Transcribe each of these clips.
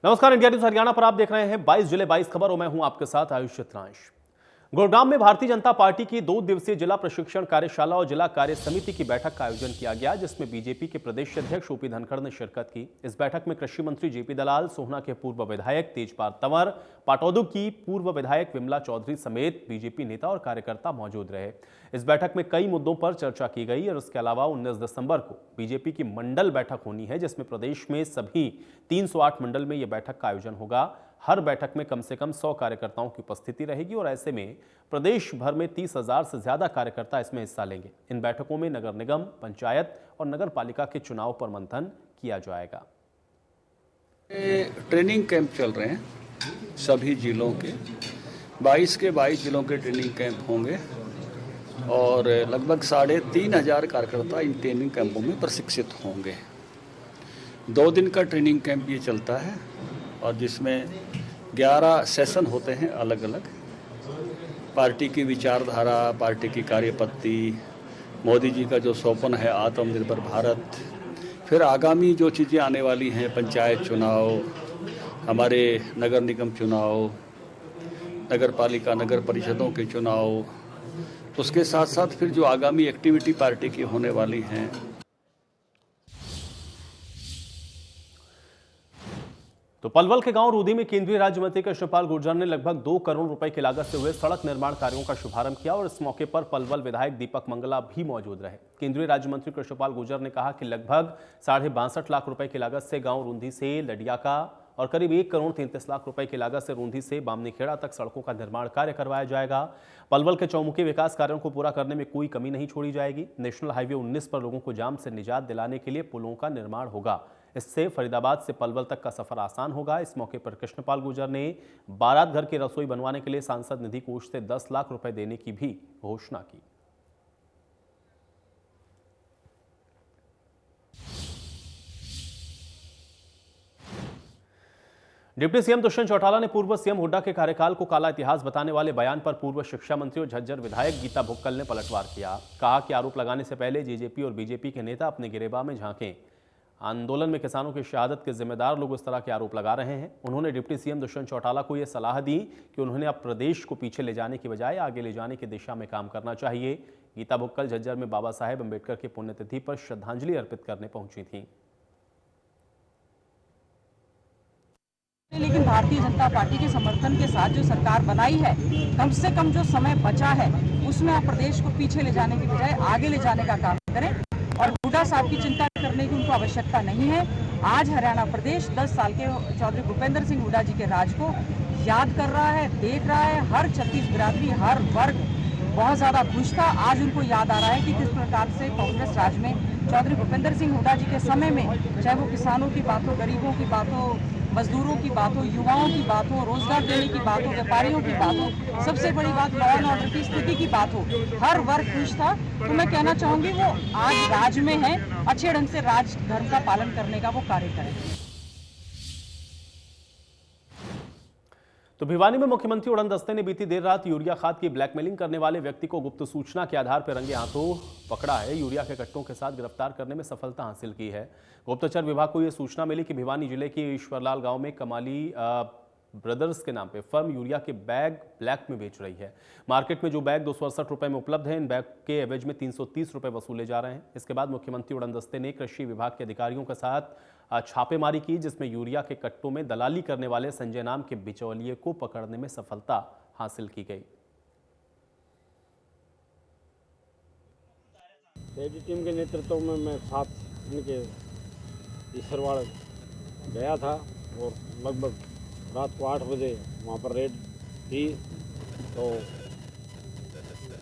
नमस्कार, India news Haryana पर आप देख रहे हैं 22 जुलाई 22 खबर और मैं हूं आपके साथ आयुष चित्रांश। गुरुग्राम में भारतीय जनता पार्टी की 2 दिवसीय जिला प्रशिक्षण कार्यशाला और जिला कार्य समिति की बैठक का आयोजन किया गया, जिसमें बीजेपी के प्रदेश अध्यक्ष ओपी धनखड़ ने शिरकत की। इस बैठक में कृषि मंत्री जेपी दलाल, सोहना के पूर्व विधायक तेजपाल तंवर, पाटौदी की पूर्व विधायक विमला चौधरी समेत बीजेपी नेता और कार्यकर्ता मौजूद रहे। इस बैठक में कई मुद्दों पर चर्चा की गई और इसके अलावा 19 दिसंबर को बीजेपी की मंडल बैठक होनी है, जिसमें प्रदेश में सभी 308 मंडल में यह बैठक का आयोजन होगा। हर बैठक में कम से कम 100 कार्यकर्ताओं की उपस्थिति रहेगी और ऐसे में प्रदेश भर में 30,000 से ज्यादा कार्यकर्ता इसमें हिस्सा लेंगे। इन बैठकों में नगर निगम, पंचायत और नगर पालिका के चुनाव पर मंथन किया जाएगा। ट्रेनिंग कैंप चल रहे हैं सभी जिलों के 22 जिलों के ट्रेनिंग कैंप होंगे और लगभग 3,500 कार्यकर्ता इन ट्रेनिंग कैंपों में प्रशिक्षित होंगे। 2 दिन का ट्रेनिंग कैंप ये चलता है और जिसमें 11 सेशन होते हैं अलग अलग। पार्टी की विचारधारा, पार्टी की कार्यपद्धति, मोदी जी का जो स्वप्न है आत्मनिर्भर भारत, फिर आगामी जो चीज़ें आने वाली हैं, पंचायत चुनाव, हमारे नगर निगम चुनाव, नगर पालिका नगर परिषदों के चुनाव, उसके साथ साथ फिर जो आगामी एक्टिविटी पार्टी की होने वाली हैं। तो पलवल के गांव रूदी में केंद्रीय राज्य मंत्री कृष्णपाल गुर्जर ने लगभग 2 करोड़ रुपए की लागत से हुए सड़क निर्माण कार्यों का शुभारंभ किया और इस मौके पर पलवल विधायक दीपक मंगला भी मौजूद रहे। केंद्रीय राज्य मंत्री कृष्णपाल गुर्जर ने कहा कि लगभग 62.5 लाख रुपए की लागत से गांव रूंदी से लडियाका और करीब 1 करोड़ 33 लाख रुपए की लागत से रूंदी से बामनीखेड़ा तक सड़कों का निर्माण कार्य करवाया जाएगा। पलवल के चौमुखी विकास कार्यों को पूरा करने में कोई कमी नहीं छोड़ी जाएगी। नेशनल हाईवे 19 पर लोगों को जाम से निजात दिलाने के लिए पुलों का निर्माण होगा। इससे फरीदाबाद से पलवल तक का सफर आसान होगा। इस मौके पर कृष्णपाल गुर्जर ने बारात घर की रसोई बनवाने के लिए सांसद निधि कोष से 10 लाख रुपए देने की भी घोषणा की। डिप्टी सीएम दुष्यंत चौटाला ने पूर्व सीएम हुड्डा के कार्यकाल को काला इतिहास बताने वाले बयान पर पूर्व शिक्षा मंत्री और झज्जर विधायक गीता भुक्कल ने पलटवार किया। कहा कि आरोप लगाने से पहले जेजेपी और बीजेपी के नेता अपने गिरेबान में झांकें। आंदोलन में किसानों की शहादत के जिम्मेदार लोग इस तरह के आरोप लगा रहे हैं। उन्होंने डिप्टी सीएम दुष्यंत चौटाला को यह सलाह दी कि उन्होंने अब प्रदेश को पीछे ले जाने की बजाय आगे ले जाने की दिशा में काम करना चाहिए। गीता भुक्कल झज्जर में बाबा साहेब अंबेडकर की पुण्यतिथि पर श्रद्धांजलि अर्पित करने पहुंची थी। लेकिन भारतीय जनता पार्टी के समर्थन के साथ जो सरकार बनाई है, कम से कम जो समय बचा है उसमें आप प्रदेश को पीछे ले जाने की बजाय आगे ले जाने का काम करें और हुड्डा साहब की चिंता करने की उनको आवश्यकता नहीं है। आज हरियाणा प्रदेश 10 साल के चौधरी भूपेंद्र सिंह हुड्डा जी के राज को याद कर रहा है, देख रहा है। हर छत्तीस बिरादरी, हर वर्ग बहुत ज्यादा खुश था। आज उनको याद आ रहा है कि किस प्रकार से कांग्रेस राज में चौधरी भूपेंद्र सिंह हुड्डा जी के समय में, चाहे वो किसानों की बात हो, गरीबों की बात हो, मजदूरों की बात हो, युवाओं की बात हो, रोजगार देने की बात हो, व्यापारियों की बात हो, सबसे बड़ी बात लॉ एंड ऑर्डर की स्थिति की बात हो, हर वर्ग खुश था। तो मैं कहना चाहूंगी वो आज राज में है, अच्छे ढंग से राज धर्म का पालन करने का वो कार्य करें। तो भिवानी में मुख्यमंत्री उड़न दस्ते ने बीती देर रात यूरिया खाद की ब्लैकमेलिंग करने वाले व्यक्ति को गुप्त सूचना के आधार पर रंगे हाथों पकड़ा है। यूरिया के कट्टों के साथ गिरफ्तार करने में सफलता हासिल की है। गुप्तचर विभाग को यह सूचना मिली कि भिवानी जिले के ईश्वरलाल गांव में कमाली ब्रदर्स के नाम पे फर्म यूरिया के बैग ब्लैक में बेच रही है। मार्केट में जो बैग 268 रुपए में उपलब्ध है, इन बैग के एवज में 330 रुपए वसूले जा रहे हैं। इसके बाद मुख्यमंत्री उड़न दस्ते ने कृषि विभाग के अधिकारियों के साथ छापेमारी की, जिसमें यूरिया के कट्टों में दलाली करने वाले संजय नाम के बिचौलिए को पकड़ने में सफलता हासिल की गई। टीम के नेतृत्व में मैं साथ इनके ईश्वरवाड़ गया था और लगभग रात को 8 बजे वहाँ पर रेड थी। तो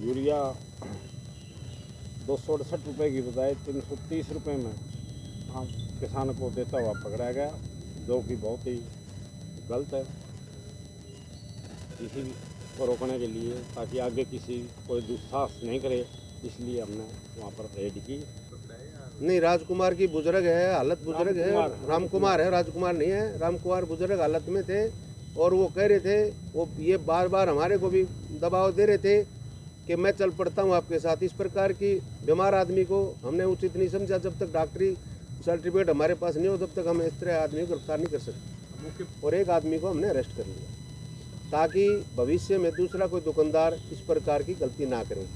यूरिया 268 रुपये की बजाय 330 रुपये में हम किसान को देता हुआ पकड़ा गया, जो कि बहुत ही गलत है। इसी को रोकने के लिए, ताकि आगे किसी कोई दुस्साहस नहीं करे, इसलिए हमने वहाँ पर रेड की। नहीं, राजकुमार की बुजुर्ग है, हालत बुजुर्ग है, रामकुमार है, राजकुमार नहीं है। रामकुमार बुजुर्ग हालत में थे और वो कह रहे थे, वो ये बार बार हमारे को भी दबाव दे रहे थे कि मैं चल पड़ता हूँ आपके साथ। इस प्रकार की बीमार आदमी को हमने उचित नहीं समझा। जब तक डॉक्टरी सर्टिफिकेट हमारे पास नहीं हो तब तक हम इस तरह आदमी को गिरफ्तार नहीं कर सकते। और एक आदमी को हमने अरेस्ट कर लिया, ताकि भविष्य में दूसरा कोई दुकानदार इस प्रकार की गलती ना करे।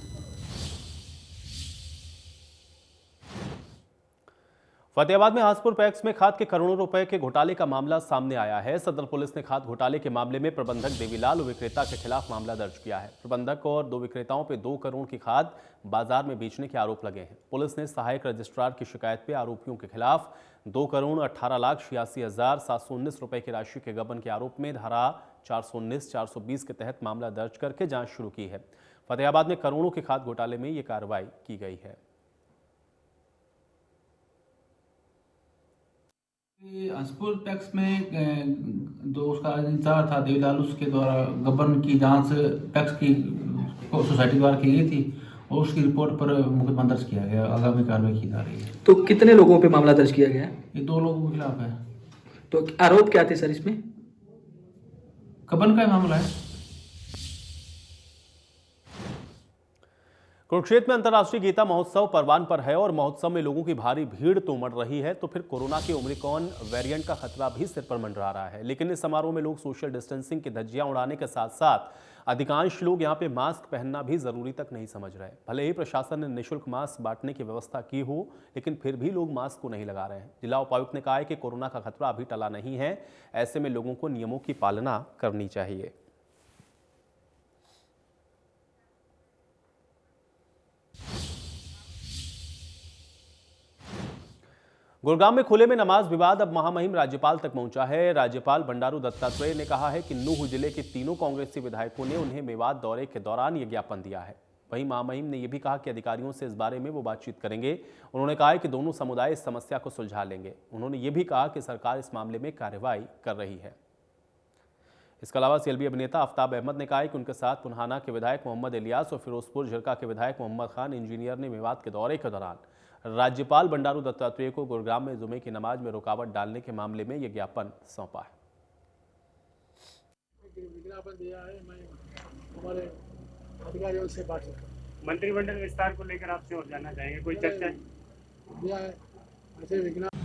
फतेहाबाद में हासपुर पैक्स में खाद के करोड़ों रुपए के घोटाले का मामला सामने आया है। सदर पुलिस ने खाद घोटाले के मामले में प्रबंधक देवीलाल और विक्रेता के खिलाफ मामला दर्ज किया है। प्रबंधक और 2 विक्रेताओं पे 2 करोड़ की खाद बाजार में बेचने के आरोप लगे हैं। पुलिस ने सहायक रजिस्ट्रार की शिकायत पे आरोपियों के खिलाफ 2,18,86,719 रुपए की राशि के गबन के आरोप में धारा 419, 420 के तहत मामला दर्ज करके जांच शुरू की है। फतेहाबाद में करोड़ों के खाद घोटाले में ये कार्रवाई की गई है। हासपुर पैक्स में जो उसका इंचार्ज था देवीलाल, उसके द्वारा गबन की जांच पैक्स की सोसाइटी द्वारा की गई थी और उसकी रिपोर्ट पर मुकदमा दर्ज किया गया। आगामी कार्रवाई की जा रही है। तो कितने लोगों पे मामला दर्ज किया गया है? ये 2 लोगों के खिलाफ है। तो आरोप क्या थे सर इसमें? गबन का मामला है। कुरुक्षेत्र में अंतर्राष्ट्रीय गीता महोत्सव परवान पर है और महोत्सव में लोगों की भारी भीड़ तो उमड़ रही है, तो फिर कोरोना के ओमिक्रॉन वेरिएंट का खतरा भी सिर पर मंडरा रहा है। लेकिन इस समारोह में लोग सोशल डिस्टेंसिंग की धज्जियां उड़ाने के साथ साथ अधिकांश लोग यहां पे मास्क पहनना भी जरूरी तक नहीं समझ रहे। भले ही प्रशासन ने निःशुल्क मास्क बांटने की व्यवस्था की हो, लेकिन फिर भी लोग मास्क को नहीं लगा रहे हैं। जिला उपायुक्त ने कहा है कि कोरोना का खतरा अभी टला नहीं है, ऐसे में लोगों को नियमों की पालना करनी चाहिए। गुरुग्राम में खुले में नमाज विवाद अब महामहिम राज्यपाल तक पहुंचा है। राज्यपाल बंडारू दत्तात्रेय ने कहा है कि नूंह जिले के 3 कांग्रेसी विधायकों ने उन्हें मेवात दौरे के दौरान यह ज्ञापन दिया है। वहीं महामहिम ने यह भी कहा कि अधिकारियों से इस बारे में वो बातचीत करेंगे। उन्होंने कहा है कि दोनों समुदाय इस समस्या को सुलझा लेंगे। उन्होंने ये भी कहा कि सरकार इस मामले में कार्रवाई कर रही है। इसके अलावा सीएलबी अभिनेता आफ्ताब अहमद ने कहा है कि उनके साथ पुन्हाना के विधायक मोहम्मद इलियास और फिरोजपुर झिरका के विधायक मोहम्मद खान इंजीनियर ने मेवात के दौरे के दौरान राज्यपाल बंडारू दत्तात्रेय को गुरुग्राम में जुमे की नमाज में रुकावट डालने के मामले में यह ज्ञापन सौंपा है। विज्ञापन दिया है, मैं हमारे अधिकारियों से बात मंत्रिमंडल विस्तार को लेकर आपसे और जानना चाहेंगे, कोई चर्चा दिया है ऐसे विज्ञापन?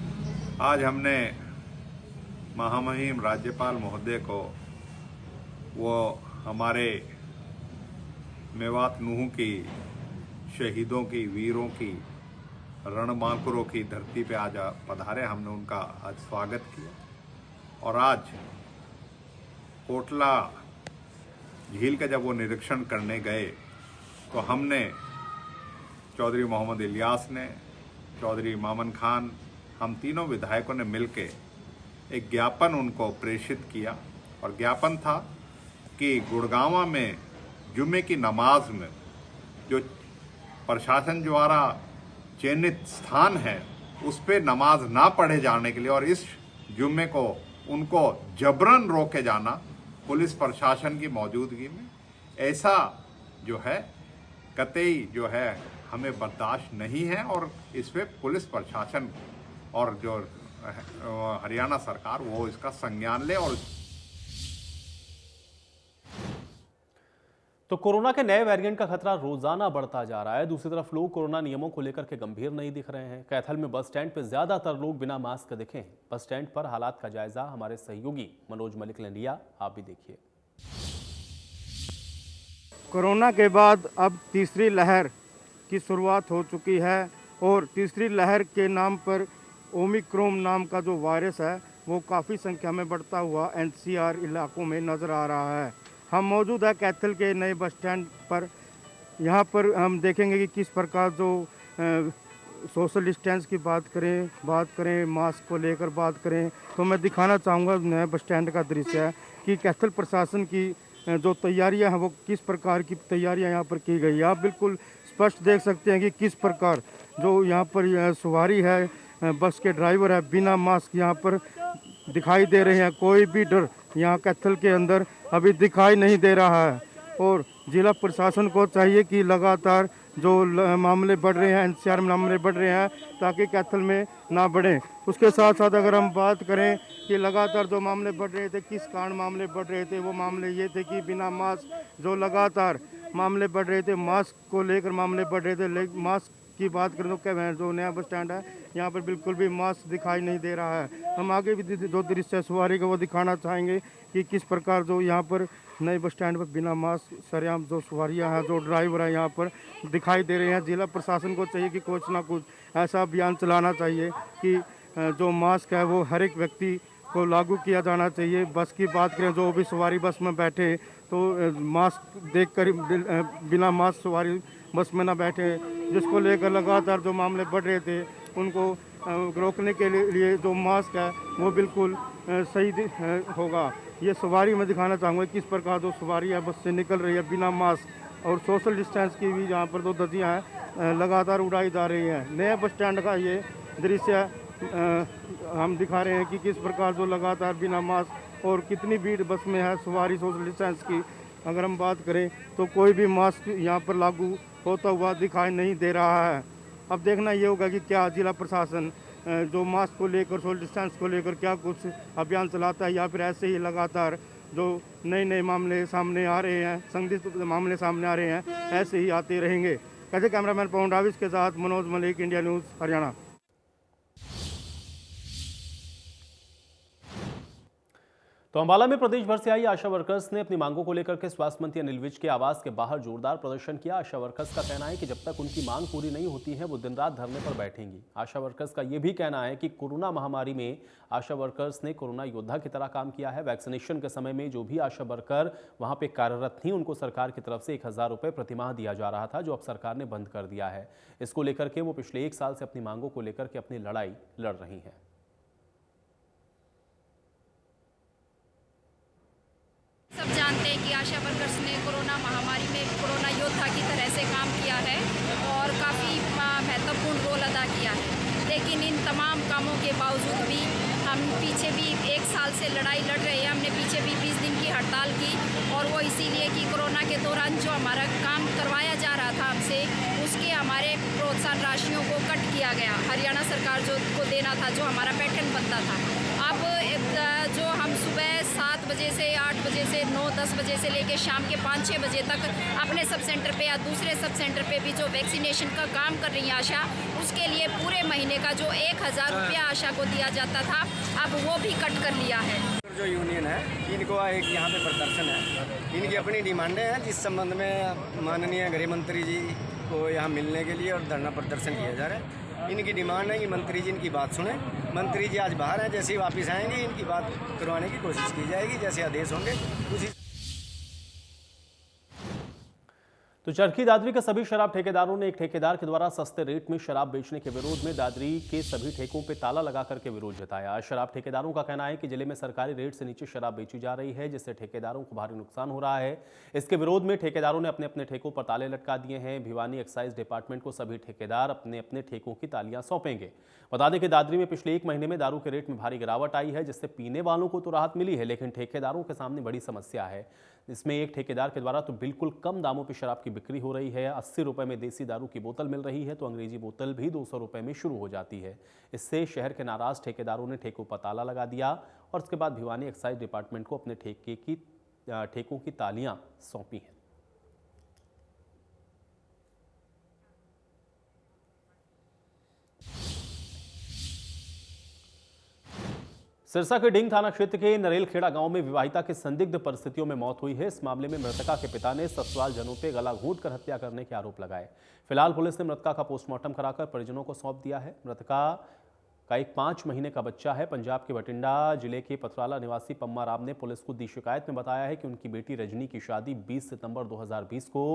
आज हमने महामहिम राज्यपाल महोदय को वो हमारे मेवात नूंह की शहीदों की, वीरों की, रणबांकुरों की धरती पे आज पधारे। हमने उनका आज स्वागत किया और आज कोटला झील का जब वो निरीक्षण करने गए तो हमने चौधरी मोहम्मद इलियास ने, चौधरी मामन खान, हम तीनों विधायकों ने मिलके एक ज्ञापन उनको प्रेषित किया और ज्ञापन था कि गुड़गांव में जुम्मे की नमाज में जो प्रशासन द्वारा चयनित स्थान है उस पे नमाज ना पढ़े जाने के लिए और इस जुम्मे को उनको जबरन रोके जाना पुलिस प्रशासन की मौजूदगी में, ऐसा जो है कतई जो है हमें बर्दाश्त नहीं है और इस पे पुलिस प्रशासन और जो हरियाणा सरकार वो इसका संज्ञान ले। और तो कोरोना के नए वेरिएंट का खतरा रोजाना बढ़ता जा रहा है। दूसरी तरफ लोग कोरोना नियमों को लेकर के गंभीर नहीं दिख रहे हैं। कैथल में बस स्टैंड पर ज्यादातर लोग बिना मास्क के दिखे। बस स्टैंड पर हालात का जायजा हमारे सहयोगी मनोज मलिक ने लिया, आप भी देखिए। कोरोना के बाद अब तीसरी लहर की शुरुआत हो चुकी है और तीसरी लहर के नाम पर ओमिक्रॉन नाम का जो वायरस है वो काफ़ी संख्या में बढ़ता हुआ एनसीआर इलाकों में नज़र आ रहा है। हम मौजूद है कैथल के नए बस स्टैंड पर। यहाँ पर हम देखेंगे कि किस प्रकार जो सोशल डिस्टेंस की बात करें मास्क को लेकर बात करें, तो मैं दिखाना चाहूँगा नए बस स्टैंड का दृश्य है कि कैथल प्रशासन की जो तैयारियां हैं वो किस प्रकार की तैयारियां यहाँ पर की गई है। आप बिल्कुल स्पष्ट देख सकते हैं कि किस प्रकार जो यहाँ पर सवारी है, बस के ड्राइवर है, बिना मास्क यहाँ पर दिखाई दे रहे हैं। कोई भी डर यहाँ कैथल के अंदर अभी दिखाई नहीं दे रहा है और जिला प्रशासन को चाहिए कि लगातार जो मामले बढ़ रहे हैं, एनसीआर में मामले बढ़ रहे हैं, ताकि कैथल में ना बढ़ें। उसके साथ साथ अगर हम बात करें कि लगातार जो मामले बढ़ रहे थे, किस कारण मामले बढ़ रहे थे, वो मामले ये थे कि बिना मास्क जो लगातार मामले बढ़ रहे थे, मास्क को लेकर मामले बढ़ रहे थे। मास्क की बात करें तो क्या जो नया बस स्टैंड है यहाँ पर बिल्कुल भी मास्क दिखाई नहीं दे रहा है। हम आगे भी जो दृश्य सवारी का वो दिखाना चाहेंगे कि किस प्रकार जो यहाँ पर नए बस स्टैंड पर बिना मास्क सरेआम जो सवारियाँ हैं, जो ड्राइवर हैं यहाँ पर दिखाई दे रहे हैं। जिला प्रशासन को चाहिए कि कुछ ना कुछ ऐसा अभियान चलाना चाहिए कि जो मास्क है वो हर एक व्यक्ति को लागू किया जाना चाहिए। बस की बात करें, जो भी सवारी बस में बैठे तो मास्क देखकर बिना मास्क सवारी बस में ना बैठे। जिसको लेकर लगातार जो मामले बढ़ रहे थे उनको रोकने के लिए जो मास्क है वो बिल्कुल सही होगा। ये सवारी में दिखाना चाहूँगा किस प्रकार जो सवारी है बस से निकल रही है बिना मास्क, और सोशल डिस्टेंस की भी यहाँ पर जो धज्जियाँ हैं लगातार उड़ाई जा रही हैं। नए बस स्टैंड का ये दृश्य हम दिखा रहे हैं कि किस प्रकार जो लगातार बिना मास्क और कितनी भीड़ बस में है। सवारी सोशल डिस्टेंस की अगर हम बात करें तो कोई भी मास्क यहाँ पर लागू होता हुआ दिखाई नहीं दे रहा है। अब देखना ये होगा कि क्या जिला प्रशासन जो मास्क को लेकर, सोशल डिस्टेंस को लेकर क्या कुछ अभियान चलाता है, या फिर ऐसे ही लगातार जो नए मामले सामने आ रहे हैं, संदिग्ध मामले सामने आ रहे हैं, ऐसे ही आते रहेंगे। कैसे कैमरामैन पवन राविश के साथ मनोज मलिक, इंडिया न्यूज़, हरियाणा। तो अंबाला में प्रदेश भर से आई आशा वर्कर्स ने अपनी मांगों को लेकर के स्वास्थ्य मंत्री अनिल विज के आवास के बाहर जोरदार प्रदर्शन किया। आशा वर्कर्स का कहना है कि जब तक उनकी मांग पूरी नहीं होती है वो दिन रात धरने पर बैठेंगी। आशा वर्कर्स का ये भी कहना है कि कोरोना महामारी में आशा वर्कर्स ने कोरोना योद्धा की तरह काम किया है। वैक्सीनेशन के समय में जो भी आशा वर्कर वहां पे कार्यरत थी उनको सरकार की तरफ से 1000 रुपये प्रतिमाह दिया जा रहा था, जो अब सरकार ने बंद कर दिया है। इसको लेकर के वो पिछले 1 साल से अपनी मांगों को लेकर के अपनी लड़ाई लड़ रही हैं। सब जानते हैं कि आशा वर्कर्स ने कोरोना महामारी में कोरोना योद्धा की तरह से काम किया है और काफ़ी महत्वपूर्ण रोल अदा किया है। लेकिन इन तमाम कामों के बावजूद भी हम पीछे भी 1 साल से लड़ाई लड़ रहे हैं। हमने पीछे भी 20 दिन की हड़ताल की, और वो इसीलिए कि कोरोना के दौरान जो हमारा काम करवाया जा रहा था हमसे, उसके हमारे प्रोत्साहन राशियों को कट किया गया। हरियाणा सरकार जो को देना था, जो हमारा पैटर्न बनता था, अब जो हम सुबह 7 बजे से 8 बजे से 9-10 बजे से लेके शाम के 5-6 बजे तक अपने सब सेंटर पे या दूसरे सब सेंटर पे भी जो वैक्सीनेशन का काम कर रही है आशा, उसके लिए पूरे महीने का जो 1000 रुपया आशा को दिया जाता था, अब वो भी कट कर लिया है। जो यूनियन है इनको एक यहाँ पे प्रदर्शन है, इनकी अपनी डिमांडें हैं जिस संबंध में माननीय गृह मंत्री जी को यहाँ मिलने के लिए और धरना प्रदर्शन किया जा रहा है। इनकी डिमांड है कि मंत्री जी इनकी बात सुने। मंत्री जी आज बाहर हैं, जैसे ही वापस आएंगे इनकी बात करवाने की कोशिश की जाएगी, जैसे आदेश होंगे उसी। तो चरखी दादरी के सभी शराब ठेकेदारों ने एक ठेकेदार के द्वारा सस्ते रेट में शराब बेचने के विरोध में दादरी के सभी ठेकों पे ताला लगा करके विरोध जताया। शराब ठेकेदारों का कहना है कि जिले में सरकारी रेट से नीचे शराब बेची जा रही है, जिससे ठेकेदारों को भारी नुकसान हो रहा है। इसके विरोध में ठेकेदारों ने अपने अपने ठेकों पर ताले लटका दिए हैं। भिवानी एक्साइज डिपार्टमेंट को सभी ठेकेदार अपने अपने ठेकों की तालियां सौंपेंगे। बता दें कि दादरी में पिछले 1 महीने में दारू के रेट में भारी गिरावट आई है, जिससे पीने वालों को तो राहत मिली है, लेकिन ठेकेदारों के सामने बड़ी समस्या है। इसमें एक ठेकेदार के द्वारा तो बिल्कुल कम दामों पर शराब की बिक्री हो रही है। 80 रुपए में देसी दारू की बोतल मिल रही है, तो अंग्रेजी बोतल भी 200 रुपए में शुरू हो जाती है। इससे शहर के नाराज ठेकेदारों ने ठेकों पर ताला लगा दिया और उसके बाद भिवानी एक्साइज डिपार्टमेंट को अपने ठेकों की तालियां सौंपी हैं। सिरसा के डिंग थाना क्षेत्र के नरेलखेड़ा गांव में विवाहिता की संदिग्ध परिस्थितियों में मौत हुई है। इस मामले में मृतका के पिता ने ससुराल जनों पे गला घोंटकर हत्या करने के आरोप लगाए। फिलहाल पुलिस ने मृतका का पोस्टमार्टम कराकर परिजनों को सौंप दिया है। मृतका का एक 5 महीने का बच्चा है। पंजाब के बठिंडा जिले के पथराला निवासी पम्मा राम ने पुलिस को दी शिकायत में बताया है कि उनकी बेटी रजनी की शादी 20 सितंबर 2020 को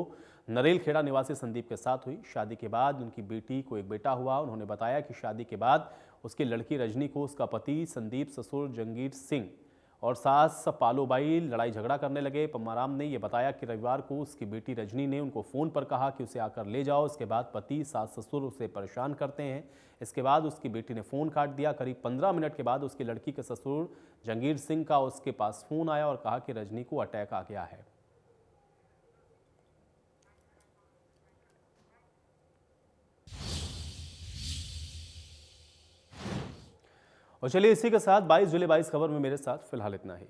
नरेलखेड़ा निवासी संदीप के साथ हुई। शादी के बाद उनकी बेटी को एक बेटा हुआ। उन्होंने बताया कि शादी के बाद उसकी लड़की रजनी को उसका पति संदीप, ससुर जंगीर सिंह और सास पालोबाई लड़ाई झगड़ा करने लगे। पम्माराम ने यह बताया कि रविवार को उसकी बेटी रजनी ने उनको फ़ोन पर कहा कि उसे आकर ले जाओ। इसके बाद पति, सास, ससुर उसे परेशान करते हैं। इसके बाद उसकी बेटी ने फ़ोन काट दिया। करीब 15 मिनट के बाद उसकी लड़की के ससुर जंगीर सिंह का उसके पास फ़ोन आया और कहा कि रजनी को अटैक आ गया है। और चलिए इसी के साथ 22 जुलाई 22 खबर में मेरे साथ फिलहाल इतना ही।